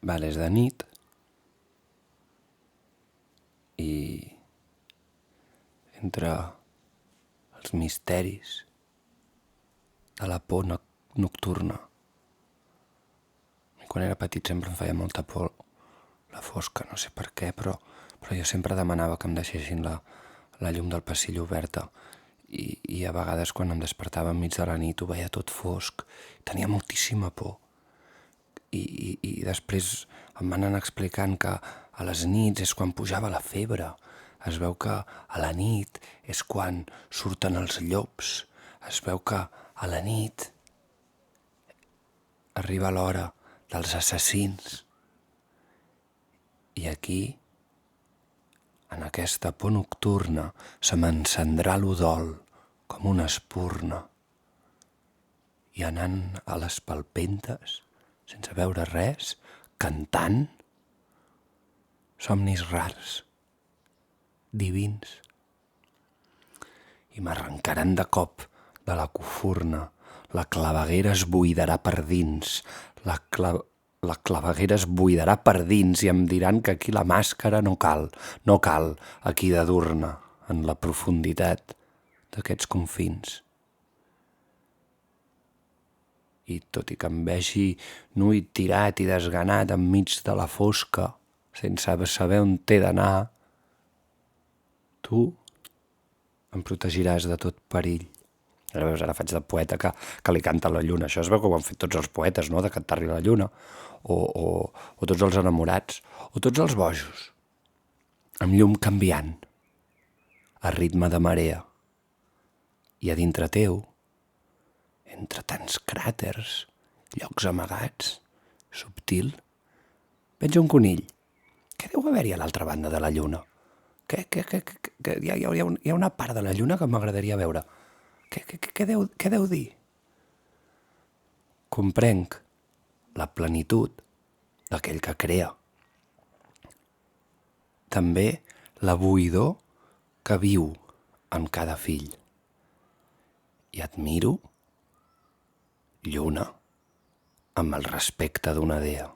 És de nit i entre els misteris de la por nocturna. I quan era petit sempre em feia molta por la fosca, no sé per què, però jo sempre demanava que em deixessin la llum del passillo oberta i a vegades quan em despertava enmig de la nit ho veia tot fosc, tenia moltíssima por. I després em van anar explicant que a les nits és quan pujava la febre. Es veu que a la nit és quan surten els llops. Es veu que a la nit arriba l'hora dels assassins. I aquí, en aquesta por nocturna, se m'encendrà l'udol com una espurna. I anant a les palpentes, sense veure res, cantant, somnis rars, divins. I m'arrencaran de cop de la cofurna, la claveguera es buidarà per dins, la claveguera es buidarà per dins i em diran que aquí la màscara no cal aquí de dur-ne en la profunditat d'aquests confins. I tot i que em vegi nu i tirat i desganat enmig de la fosca, sense saber on t'he d'anar, tu em protegiràs de tot perill. Ara veus, ara faig de poeta que li canta a la lluna. Això es veu que ho han fet tots els poetes, no?, de cantar-li a la lluna, o tots els enamorats, o tots els bojos, amb llum canviant, a ritme de marea. I a dintre teu, entre tants cràters, llocs amagats, subtil, veig un conill. Què deu haver-hi a l'altra banda de la lluna? Hi ha una part de la lluna que m'agradaria veure. Què deu dir? Comprenc la plenitud d'aquell que crea. També la buidor que viu en cada fill. I admiro lluna amb el respecte d'una dea.